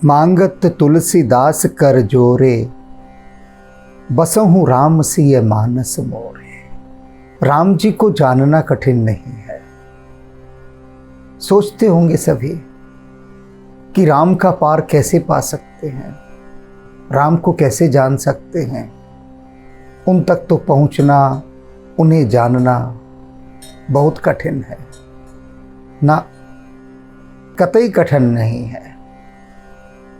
मांगत तुलसीदास कर जोरे, बसहु राम सिय मानस मोरे। राम जी को जानना कठिन नहीं है। सोचते होंगे सभी कि राम का पार कैसे पा सकते हैं, राम को कैसे जान सकते हैं। उन तक तो पहुंचना, उन्हें जानना बहुत कठिन है ना, कतई कठिन नहीं है।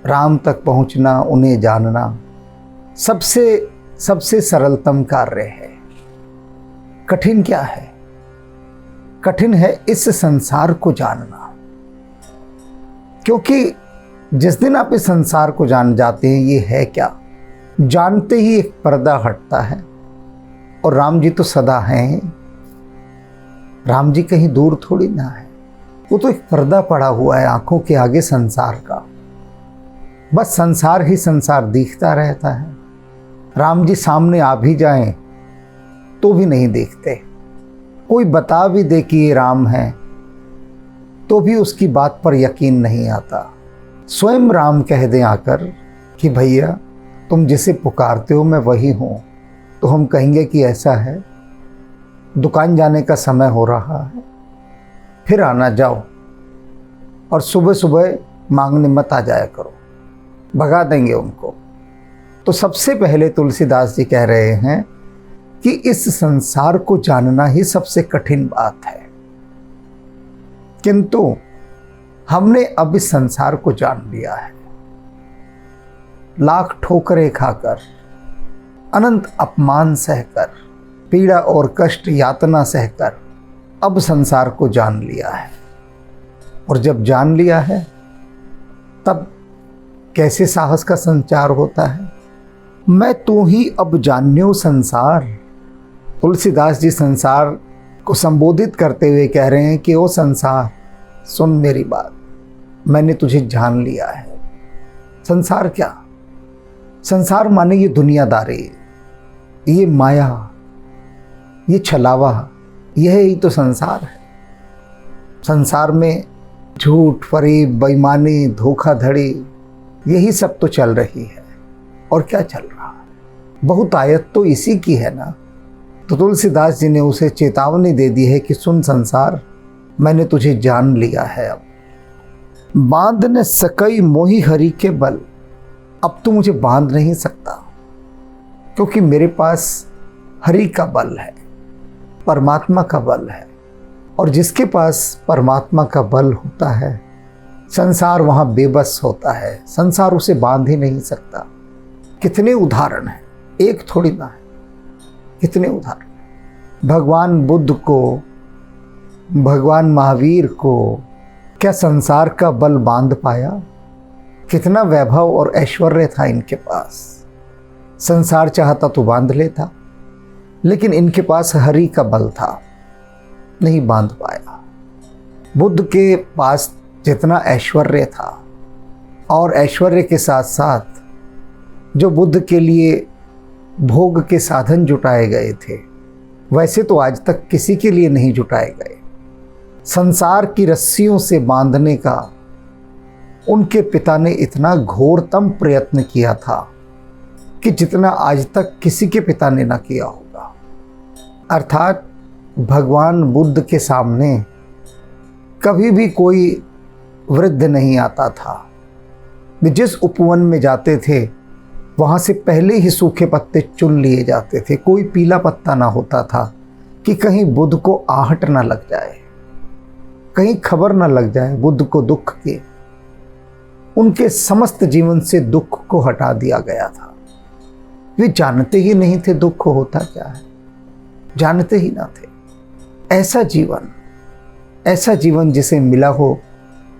राम तक पहुंचना, उन्हें जानना सबसे सरलतम कार्य है। कठिन क्या है? कठिन है इस संसार को जानना, क्योंकि जिस दिन आप इस संसार को जान जाते हैं ये है क्या, जानते ही एक पर्दा हटता है। और राम जी तो सदा हैं, राम जी कहीं दूर थोड़ी ना है। वो तो एक पर्दा पड़ा हुआ है आंखों के आगे संसार का, बस संसार ही संसार दिखता रहता है। राम जी सामने आ भी जाएं तो भी नहीं देखते। कोई बता भी दे कि ये राम है तो भी उसकी बात पर यकीन नहीं आता। स्वयं राम कह दें आकर कि भैया तुम जिसे पुकारते हो मैं वही हूँ, तो हम कहेंगे कि ऐसा है, दुकान जाने का समय हो रहा है, फिर आना जाओ, और सुबह सुबह मांगने मत आ जाया करो, भगा देंगे उनको। तो सबसे पहले तुलसीदास जी कह रहे हैं कि इस संसार को जानना ही सबसे कठिन बात है, किंतु हमने अब इस संसार को जान लिया है। लाख ठोकरें खाकर, अनंत अपमान सहकर, पीड़ा और कष्ट यातना सहकर अब संसार को जान लिया है। और जब जान लिया है तब कैसे साहस का संचार होता है। मैं तू ही अब जान्यो संसार। तुलसीदास जी संसार को संबोधित करते हुए कह रहे हैं कि ओ संसार, सुन मेरी बात, मैंने तुझे जान लिया है। संसार क्या? संसार माने ये दुनियादारी, ये माया, ये छलावा, यह ही तो संसार है। संसार में झूठ, फरेब, बेईमानी, धोखाधड़ी, यही सब तो चल रही है। और क्या चल रहा है? बहुत आयत तो इसी की है ना। तो तुलसीदास जी ने उसे चेतावनी दे दी है कि सुन संसार, मैंने तुझे जान लिया है। अब बांध न सकई मोहि हरि के बल। अब तू मुझे बांध नहीं सकता, क्योंकि मेरे पास हरि का बल है, परमात्मा का बल है। और जिसके पास परमात्मा का बल होता है, संसार वहाँ बेबस होता है, संसार उसे बांध ही नहीं सकता। कितने उदाहरण हैं, एक थोड़ी ना है, कितने उदाहरण। भगवान बुद्ध को, भगवान महावीर को क्या संसार का बल बांध पाया? कितना वैभव और ऐश्वर्य था इनके पास, संसार चाहता तो बांध लेता, लेकिन इनके पास हरि का बल था, नहीं बांध पाया। बुद्ध के पास जितना ऐश्वर्य था, और ऐश्वर्य के साथ साथ जो बुद्ध के लिए भोग के साधन जुटाए गए थे, वैसे तो आज तक किसी के लिए नहीं जुटाए गए। संसार की रस्सियों से बांधने का उनके पिता ने इतना घोरतम प्रयत्न किया था कि जितना आज तक किसी के पिता ने ना किया होगा। अर्थात भगवान बुद्ध के सामने कभी भी कोई वृद्ध नहीं आता था। वे जिस उपवन में जाते थे वहाँ से पहले ही सूखे पत्ते चुन लिए जाते थे। कोई पीला पत्ता ना होता था कि कहीं बुद्ध को आहट ना लग जाए, कहीं खबर ना लग जाए बुद्ध को दुख की। उनके समस्त जीवन से दुख को हटा दिया गया था। वे जानते ही नहीं थे दुख होता क्या है, जानते ही ना थे। ऐसा जीवन जिसे मिला हो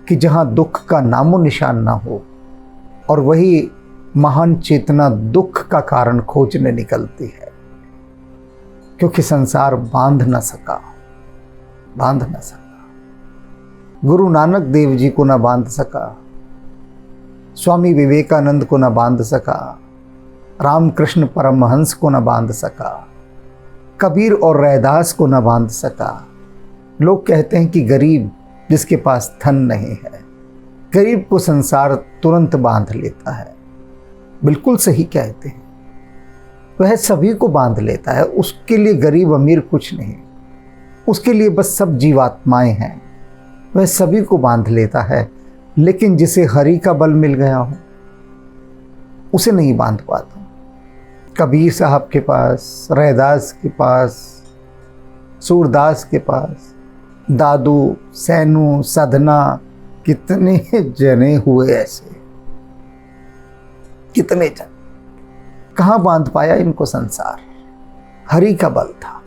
कि जहाँ दुख का नामो निशान ना हो, और वही महान चेतना दुख का कारण खोजने निकलती है, क्योंकि संसार बांध न सका। गुरु नानक देव जी को न बांध सका, स्वामी विवेकानंद को न बांध सका, रामकृष्ण परमहंस को न बांध सका, कबीर और रैदास को न बांध सका। लोग कहते हैं कि गरीब जिसके पास धन नहीं है, गरीब को संसार तुरंत बांध लेता है। बिल्कुल सही कहते हैं, वह सभी को बांध लेता है। उसके लिए गरीब अमीर कुछ नहीं, उसके लिए बस सब जीवात्माएं हैं। वह सभी को बांध लेता है, लेकिन जिसे हरि का बल मिल गया हो उसे नहीं बांध पाता। कबीर साहब के पास, रैदास के पास, सूरदास के पास, दादू, सैनू, साधना, कितने जने हुए ऐसे, कितने जन। कहाँ बांध पाया इनको संसार? हरि का बल था।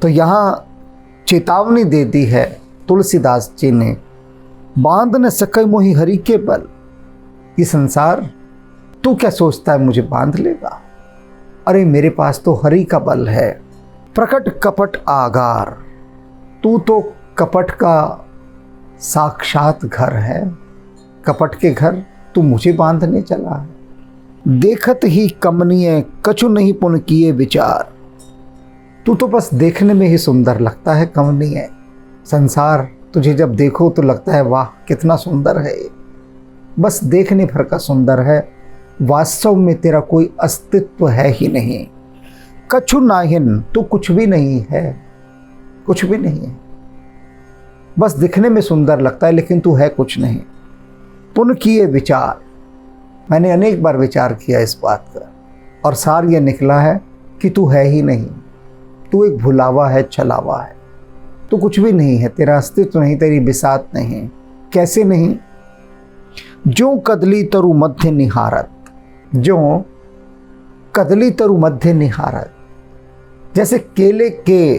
तो यहाँ चेतावनी दे दी है तुलसीदास जी ने, बांध न सके मोहि हरि के बल। कि संसार तू क्या सोचता है मुझे बांध लेगा? अरे मेरे पास तो हरि का बल है। प्रकट कपट आगार, तू तो कपट का साक्षात घर है। कपट के घर तू मुझे बांधने चला है। देखत ही कमनीय कछु नहीं पुन किए विचार, तू तो बस देखने में ही सुंदर लगता है, कमनीय। संसार तुझे जब देखो तो लगता है वाह कितना सुंदर है, बस देखने भर का सुंदर है। वास्तव में तेरा कोई अस्तित्व है ही नहीं। कछु नाहिन, तू कुछ भी नहीं है, कुछ भी नहीं है। बस दिखने में सुंदर लगता है, लेकिन तू है कुछ नहीं। पुन किए विचार, मैंने अनेक बार विचार किया इस बात का, और सार यह निकला है कि तू है ही नहीं। तू एक भुलावा है, छलावा है। तू कुछ भी नहीं है, तेरा अस्तित्व नहीं, तेरी बिसात नहीं। कैसे नहीं? जो कदली तरु मध्य निहारत, जो कदली तरु मध्य निहारत, जैसे केले के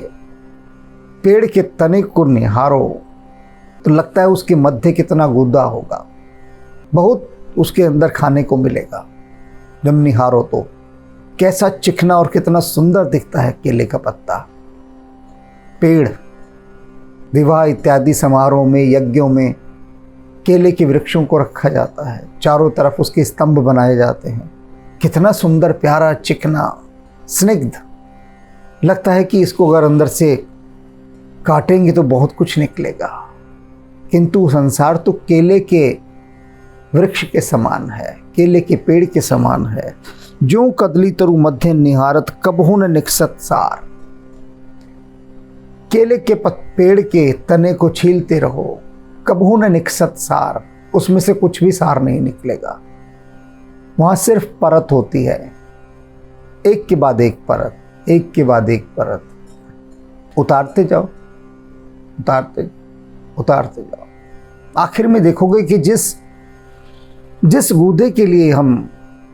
पेड़ के तने को निहारो तो लगता है उसके मध्य कितना गुदा होगा, बहुत उसके अंदर खाने को मिलेगा। जब निहारो तो कैसा चिकना और कितना सुंदर दिखता है केले का पत्ता। पेड़, विवाह इत्यादि समारोह में, यज्ञों में केले के वृक्षों को रखा जाता है, चारों तरफ उसके स्तंभ बनाए जाते हैं। कितना सुंदर, प्यारा, चिकना, स्निग्ध लगता है कि इसको अगर अंदर से काटेंगे तो बहुत कुछ निकलेगा। किंतु संसार तो केले के वृक्ष के समान है, केले के पेड़ के समान है। जो कदली तरु मध्य निहारत कबहू न निकसत सार, केले के पेड़ के तने को छीलते रहो, कबहू न निकसत सार, उसमें से कुछ भी सार नहीं निकलेगा। वहां सिर्फ परत होती है, एक के बाद एक परत, एक के बाद एक परत। उतारते जाओ, उतारते जाओ। आखिर में देखोगे कि जिस गूदे के लिए हम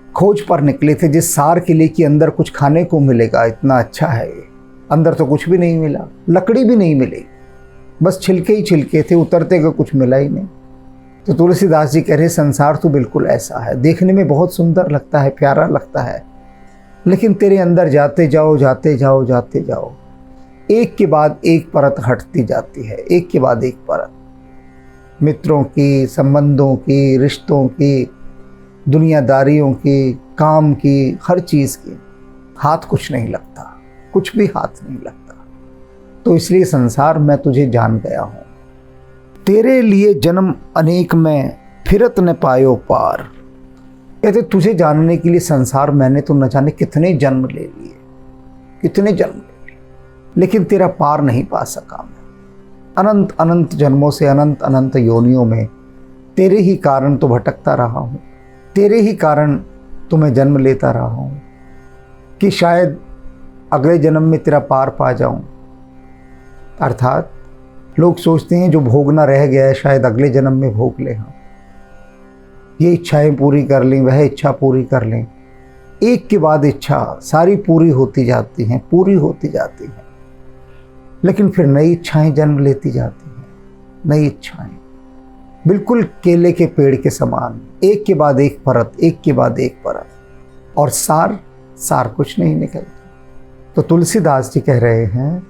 खोज पर निकले थे, जिस सार के लिए कि अंदर कुछ खाने को मिलेगा, इतना अच्छा है, अंदर तो कुछ भी नहीं मिला, लकड़ी भी नहीं मिली, बस छिलके ही छिलके थे, उतरते का कुछ मिला ही नहीं। तो तुलसीदास जी कह रहे संसार तो बिल्कुल ऐसा है, देखने में बहुत सुंदर लगता है, प्यारा लगता है, लेकिन तेरे अंदर जाते जाओ, जाते जाओ, जाते जाओ, एक के बाद एक परत हटती जाती है, एक के बाद एक परत। मित्रों की, संबंधों की, रिश्तों की, दुनियादारियों की, काम की, हर चीज़ की हाथ कुछ नहीं लगता, कुछ भी हाथ नहीं लगता। तो इसलिए संसार मैं तुझे जान गया हूँ, तेरे लिए जन्म अनेक में फिरत न पायो पार। कहते तुझे जानने के लिए संसार मैंने तो न जाने कितने जन्म ले लिए, कितने जन्म ले लिए, लेकिन तेरा पार नहीं पा सका मैं। अनंत अनंत जन्मों से, अनंत अनंत योनियों में तेरे ही कारण तो भटकता रहा हूँ, तेरे ही कारण तो मैं जन्म लेता रहा हूँ कि शायद अगले जन्म में तेरा पार पा जाऊँ। अर्थात लोग सोचते हैं जो भोगना रह गया है शायद अगले जन्म में भोग ले, हम ये इच्छाएं पूरी कर लें, वह इच्छा पूरी कर लें। एक के बाद इच्छा सारी पूरी होती जाती हैं, पूरी होती जाती हैं, लेकिन फिर नई इच्छाएं जन्म लेती जाती हैं, नई इच्छाएं बिल्कुल केले के पेड़ के समान, एक के बाद एक परत, एक के बाद एक परत, और सार कुछ नहीं निकलता। तो तुलसीदास जी कह रहे हैं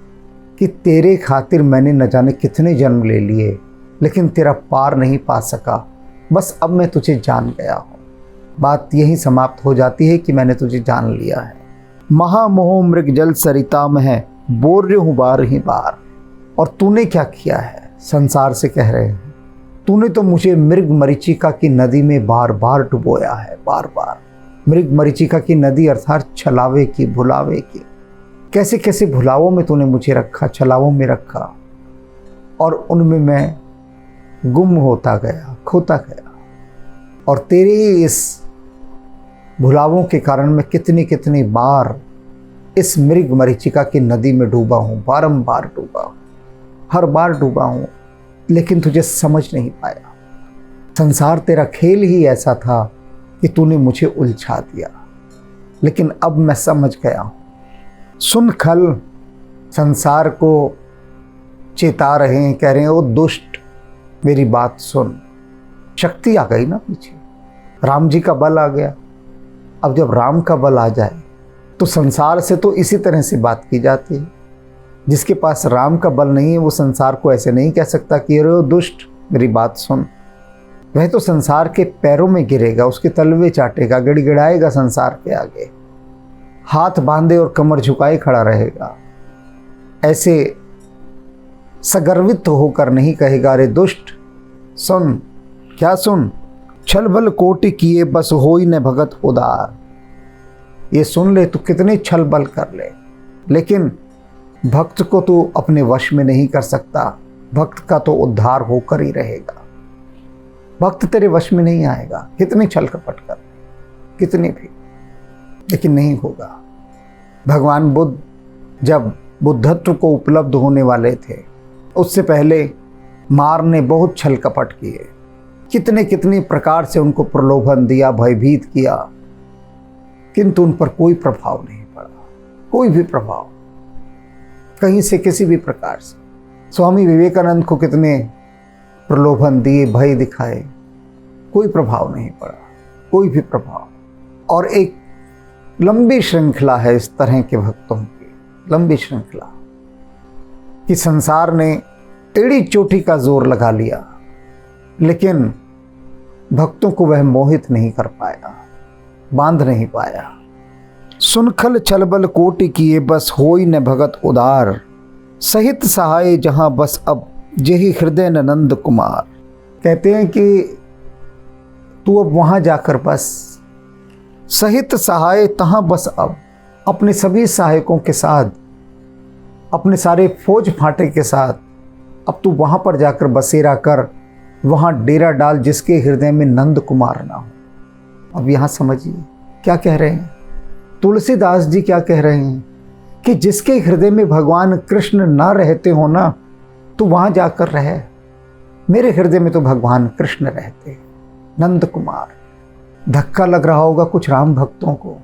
कि तेरे खातिर मैंने न जाने कितने जन्म ले लिए, लेकिन तेरा पार नहीं पा सका, बस अब मैं तुझे जान गया हूँ। बात यही समाप्त हो जाती है कि मैंने तुझे जान लिया है। महामोह मृग जल सरिता में है, बोल रही हूँ बार ही बार। और तूने क्या किया है? संसार से कह रहे हैं तूने तो मुझे मृग मरीचिका की नदी में बार बार डुबोया है, बार बार। मृग मरीचिका की नदी अर्थात छलावे की, भुलावे की। कैसे कैसे भुलावों में तूने मुझे रखा, छलावों में रखा, और उनमें मैं गुम होता गया, खोता गया। और तेरे इस भुलावों के कारण मैं कितनी कितनी बार इस मृग मरीचिका की नदी में डूबा हूँ, बारंबार डूबा हूँ, हर बार डूबा हूँ, लेकिन तुझे समझ नहीं पाया। संसार तेरा खेल ही ऐसा था कि तूने मुझे उलझा दिया, लेकिन अब मैं समझ गया हूँ। सुन खल संसार को चेता रहे हैं, कह रहे हैं ओ दुष्ट मेरी बात सुन। शक्ति आ गई ना पीछे, राम जी का बल आ गया। अब जब राम का बल आ जाए तो संसार से तो इसी तरह से बात की जाती है। जिसके पास राम का बल नहीं है वो संसार को ऐसे नहीं कह सकता कि अरे ओ दुष्ट मेरी बात सुन। वह तो संसार के पैरों में गिरेगा, उसके तलवे चाटेगा, गिड़गिड़ाएगा संसार के आगे, हाथ बांधे और कमर झुकाए खड़ा रहेगा। ऐसे सगर्वित होकर नहीं कहेगा अरे दुष्ट सुन। क्या सुन? छल बल कोटि किए बस होई न भगत उदार। ये सुन ले, तू कितने छल बल कर ले, लेकिन भक्त को तू अपने वश में नहीं कर सकता। भक्त का तो उद्धार होकर ही रहेगा, भक्त तेरे वश में नहीं आएगा। कितने छल कपट कर, कितने भी, लेकिन नहीं होगा। भगवान बुद्ध जब बुद्धत्व को उपलब्ध होने वाले थे, उससे पहले मार ने बहुत छल कपट किए, कितने कितने प्रकार से उनको प्रलोभन दिया, भयभीत किया, किंतु उन पर कोई प्रभाव नहीं पड़ा, कोई भी प्रभाव कहीं से, किसी भी प्रकार से। स्वामी विवेकानंद को कितने प्रलोभन दिए, भय दिखाए, कोई प्रभाव नहीं पड़ा, कोई भी प्रभाव। और एक लंबी श्रृंखला है इस तरह के भक्तों की, लंबी श्रृंखला, कि संसार ने एड़ी चोटी का जोर लगा लिया, लेकिन भक्तों को वह मोहित नहीं कर पाया, बांध नहीं पाया। सुनखल छलबल कोटि किए बस होई न भगत उदार। सहित सहाय जहां बस अब जेहि हृदय नंद कुमार। कहते हैं कि तू अब वहां जाकर बस, सहित सहाय तहां बस अब, अपने सभी सहायकों के साथ, अपने सारे फौज फाटे के साथ अब तू वहां पर जाकर बसेरा कर, वहां डेरा डाल जिसके हृदय में नंद कुमार ना हो। अब यहां समझिए क्या कह रहे हैं तुलसीदास जी, क्या कह रहे हैं कि जिसके हृदय में भगवान कृष्ण ना रहते हो ना, तो वहां जाकर रहे। मेरे हृदय में तो भगवान कृष्ण रहते, नंद कुमार। धक्का लग रहा होगा कुछ राम भक्तों को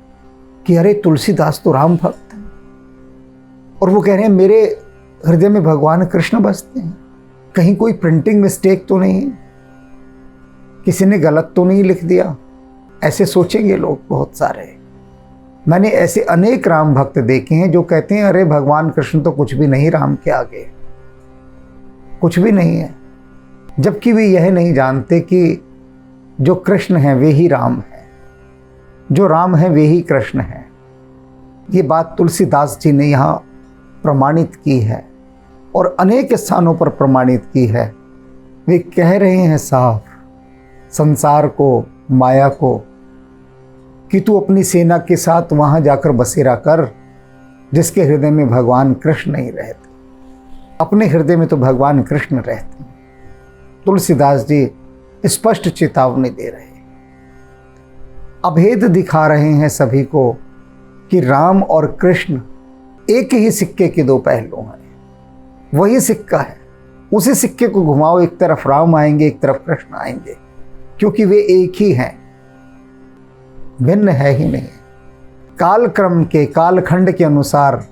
कि अरे तुलसीदास तो राम भक्त हैं, और वो कह रहे हैं मेरे हृदय में भगवान कृष्ण बसते हैं। कहीं कोई प्रिंटिंग मिस्टेक तो नहीं, किसी ने गलत तो नहीं लिख दिया? ऐसे सोचेंगे लोग बहुत सारे। मैंने ऐसे अनेक राम भक्त देखे हैं जो कहते हैं अरे भगवान कृष्ण तो कुछ भी नहीं राम के आगे, कुछ भी नहीं है, जबकि वे यह नहीं जानते कि जो कृष्ण है वे ही राम है, जो राम है वे ही कृष्ण है। ये बात तुलसीदास जी ने यहाँ प्रमाणित की है और अनेक स्थानों पर प्रमाणित की है। वे कह रहे हैं साफ संसार को, माया को, कि तू अपनी सेना के साथ वहां जाकर बसेरा कर जिसके हृदय में भगवान कृष्ण नहीं रहते। अपने हृदय में तो भगवान कृष्ण रहते हैं। तुलसीदास जी स्पष्ट चेतावनी दे रहे हैं, अभेद दिखा रहे हैं सभी को कि राम और कृष्ण एक ही सिक्के के दो पहलू हैं। वही सिक्का है, उसी सिक्के को घुमाओ, एक तरफ राम आएंगे, एक तरफ कृष्ण आएंगे, क्योंकि वे एक ही हैं, भिन्न है ही नहीं। काल क्रम के, कालखंड के अनुसार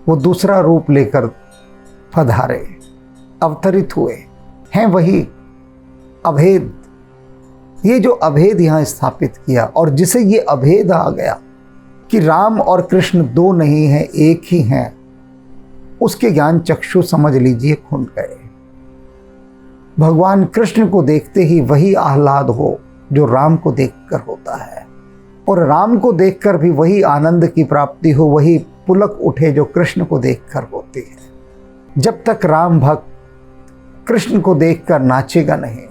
वो दूसरा रूप लेकर पधारे, अवतरित हुए हैं, वही अभेद। ये जो अभेद यहाँ स्थापित किया, और जिसे ये अभेद आ गया कि राम और कृष्ण दो नहीं हैं, एक ही हैं, उसके ज्ञान चक्षु समझ लीजिए खुल गए। भगवान कृष्ण को देखते ही वही आह्लाद हो जो राम को देखकर होता है, और राम को देखकर भी वही आनंद की प्राप्ति हो, वही पुलक उठे जो कृष्ण को देखकर होती है। जब तक राम भक्त कृष्ण को देखकर नाचेगा नहीं,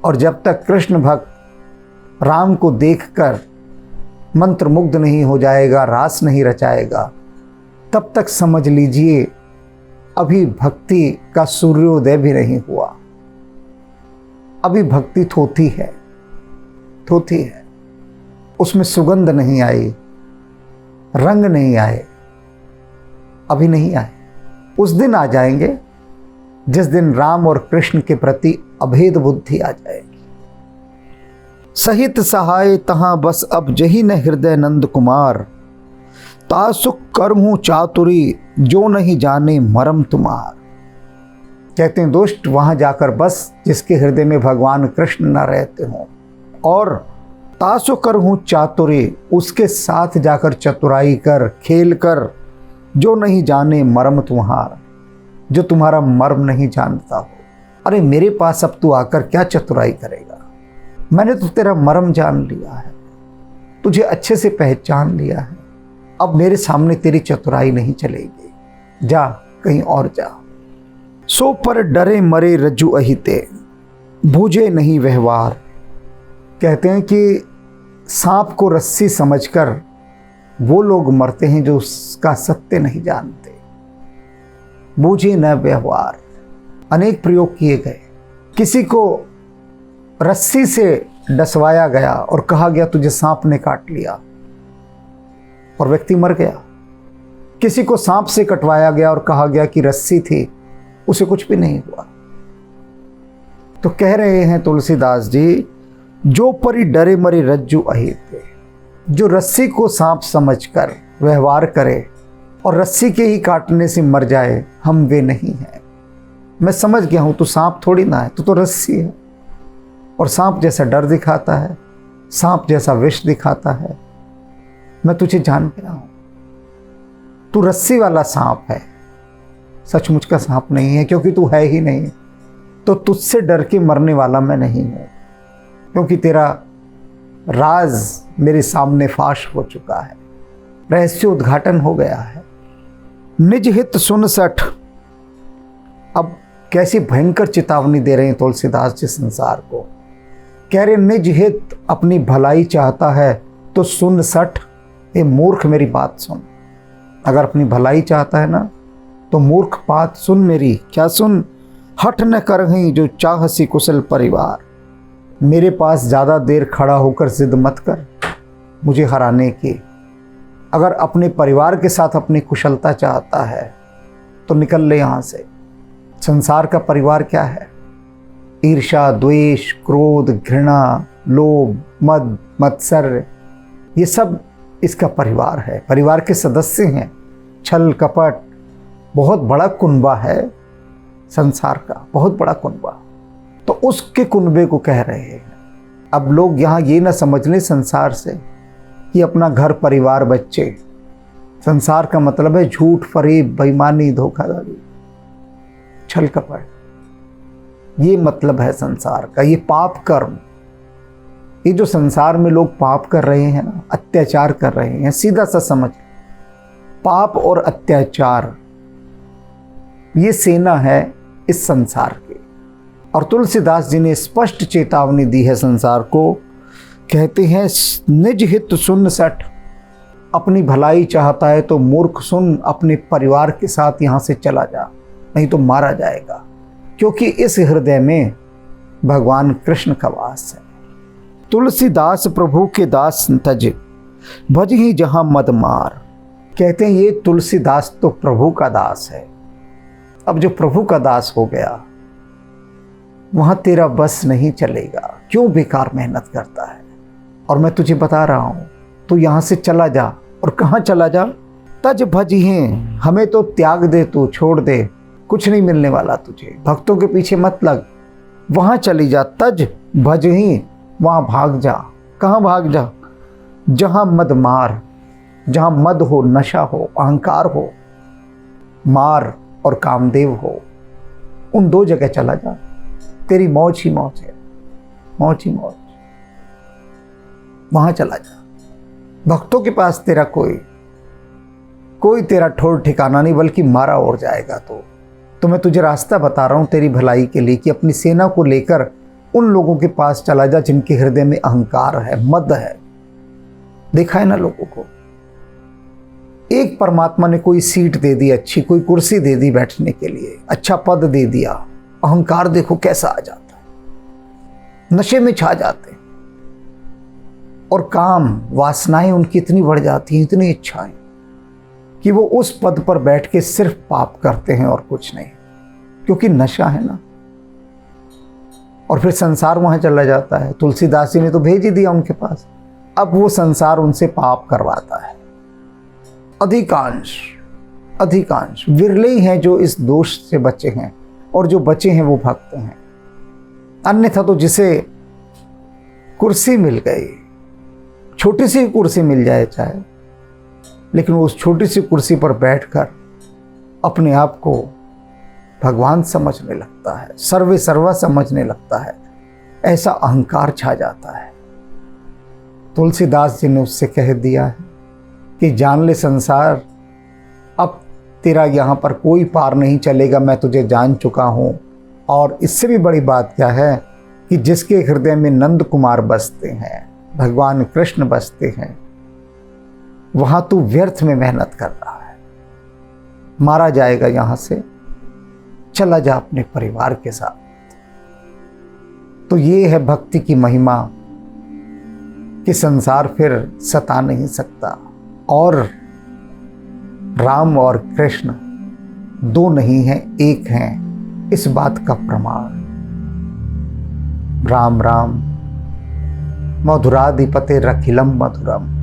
और जब तक कृष्ण भक्त राम को देखकर मंत्रमुग्ध नहीं हो जाएगा, रास नहीं रचाएगा, तब तक समझ लीजिए अभी भक्ति का सूर्योदय भी नहीं हुआ। अभी भक्ति थोथी है, थोथी है, उसमें सुगंध नहीं आई, रंग नहीं आए, अभी नहीं आए। उस दिन आ जाएंगे जिस दिन राम और कृष्ण के प्रति अभेद बुद्धि आ जाएगी। सहित सहाय तहां बस अब जही न हृदय नंद कुमार, तासुक कर्म चातुरी जो नहीं जाने मरम तुम्हार। कहते हैं दुष्ट वहां जाकर बस जिसके हृदय में भगवान कृष्ण न रहते हों, और तासु करहूँ चातुरी, उसके साथ जाकर चतुराई कर, खेल कर, जो नहीं जाने मर्म तुम्हार, जो तुम्हारा मर्म नहीं जानता हो। अरे मेरे पास अब तू आकर क्या चतुराई करेगा, मैंने तो तेरा मर्म जान लिया है, तुझे अच्छे से पहचान लिया है, अब मेरे सामने तेरी चतुराई नहीं चलेगी, जा कहीं और जा। सो पर डरे मरे रज्जु अहिते, बूझे नहीं व्यवहार। कहते हैं कि सांप को रस्सी समझकर वो लोग मरते हैं जो उसका सत्य नहीं जानते। बूझे न व्यवहार, अनेक प्रयोग किए गए। किसी को रस्सी से डसवाया गया और कहा गया तुझे सांप ने काट लिया, और व्यक्ति मर गया। किसी को सांप से कटवाया गया और कहा गया कि रस्सी थी, उसे कुछ भी नहीं हुआ। तो कह रहे हैं तुलसीदास जी, जो परी डरे मरे रज्जु अहिते, जो रस्सी को सांप समझकर व्यवहार करे और रस्सी के ही काटने से मर जाए, हम वे नहीं हैं। मैं समझ गया हूं तू सांप थोड़ी ना है, तू तो रस्सी है, और सांप जैसा डर दिखाता है, सांप जैसा विष दिखाता है, मैं तुझे जान गया हूं। तू रस्सी वाला सांप है, सचमुच का सांप नहीं है, क्योंकि तू है ही नहीं। तो तुझसे डर के मरने वाला मैं नहीं हूं, क्योंकि तेरा राज मेरे सामने फाश हो चुका है, रहस्य उद्घाटन हो गया है। निज हित सुन सठ, अब कैसी भयंकर चेतावनी दे रहे हैं तुलसीदास जी संसार को। कह रहे निज हित, अपनी भलाई चाहता है तो सुन सठ। ए मूर्ख मेरी बात सुन, अगर अपनी भलाई चाहता है ना तो मूर्ख बात सुन मेरी। क्या सुन? हठ न करहीं जो चाहसी कुशल परिवार। मेरे पास ज़्यादा देर खड़ा होकर जिद मत कर मुझे हराने की। अगर अपने परिवार के साथ अपनी कुशलता चाहता है तो निकल ले यहाँ से। संसार का परिवार क्या है? ईर्ष्या, द्वेष, क्रोध, घृणा, लोभ, मद, मत्सर्य, ये सब इसका परिवार है, परिवार के सदस्य हैं। छल कपट, बहुत बड़ा कुनबा है संसार का, बहुत बड़ा कुनबा। तो उसके कुनबे को कह रहे हैं। अब लोग यहाँ ये ना समझ लें संसार से कि अपना घर परिवार बच्चे। संसार का मतलब है झूठ, फरेब, बेईमानी, धोखाधड़ी, छल कपट, ये मतलब है संसार का। ये पाप कर्म, ये जो संसार में लोग पाप कर रहे हैं ना, अत्याचार कर रहे हैं, सीधा सा समझ, पाप और अत्याचार ये सेना है इस संसार की। और तुलसीदास जी ने स्पष्ट चेतावनी दी है संसार को। कहते हैं निज हित सुन सठ, अपनी भलाई चाहता है तो मूर्ख सुन, अपने परिवार के साथ यहाँ से चला जा, नहीं तो मारा जाएगा। क्योंकि इस हृदय में भगवान कृष्ण का वास है। तुलसीदास प्रभु के दास तज, भज ही जहां मद मार। कहते हैं ये तुलसीदास तो प्रभु का दास है। अब जो प्रभु का दास हो गया वहां तेरा बस नहीं चलेगा। क्यों बेकार मेहनत करता है? और मैं तुझे बता रहा हूं, तू यहां से चला जा। और कहां चला जा? तज भज ही, हमें तो त्याग दे, तू छोड़ दे, कुछ नहीं मिलने वाला तुझे, भक्तों के पीछे मत लग, वहां चली जा। तज भज ही, वहां भाग जा। कहां भाग जा? जहां मद मार, जहां मद हो, नशा हो, अहंकार हो, मार और कामदेव हो, उन दो जगह चला जा। तेरी मौज ही मौज है, मौज ही मौज, वहां चला जा। भक्तों के पास तेरा कोई तेरा ठोर ठिकाना नहीं, बल्कि मारा और जाएगा। तो तो मैं तुझे रास्ता बता रहा हूं तेरी भलाई के लिए कि अपनी सेना को लेकर उन लोगों के पास चला जा जिनके हृदय में अहंकार है, मद है। देखा है ना लोगों को, एक परमात्मा ने कोई सीट दे दी अच्छी, कोई कुर्सी दे दी बैठने के लिए, अच्छा पद दे दिया, अहंकार देखो कैसा आ जाता है, नशे में छा जाते हैं। और काम वासनाएं उनकी इतनी बढ़ जाती हैं, इतनी इच्छाएं, कि वो उस पद पर बैठ के सिर्फ पाप करते हैं और कुछ नहीं, क्योंकि नशा है ना। और फिर संसार वहां चला जाता है। तुलसीदास जी ने तो भेज ही दिया उनके पास, अब वो संसार उनसे पाप करवाता है। अधिकांश विरले ही हैं जो इस दोष से बचे हैं, और जो बचे हैं वो भक्त हैं। अन्यथा तो जिसे कुर्सी मिल गई, छोटी सी कुर्सी मिल जाए चाहे, लेकिन वो उस छोटी सी कुर्सी पर बैठकर अपने आप को भगवान समझने लगता है, सर्वे सर्वा समझने लगता है, ऐसा अहंकार छा जाता है। तुलसीदास जी ने उससे कह दिया है कि जान ले संसार, अब तेरा यहाँ पर कोई पार नहीं चलेगा, मैं तुझे जान चुका हूँ। और इससे भी बड़ी बात क्या है कि जिसके हृदय में नंद कुमार बसते हैं, भगवान कृष्ण बसते हैं, वहाँ तू व्यर्थ में मेहनत कर रहा है, मारा जाएगा यहाँ से, चला जा अपने परिवार के साथ। तो ये है भक्ति की महिमा कि संसार फिर सता नहीं सकता। और राम और कृष्ण दो नहीं हैं, एक हैं, इस बात का प्रमाण। राम राम मधुराधिपते रखिलम मधुरम।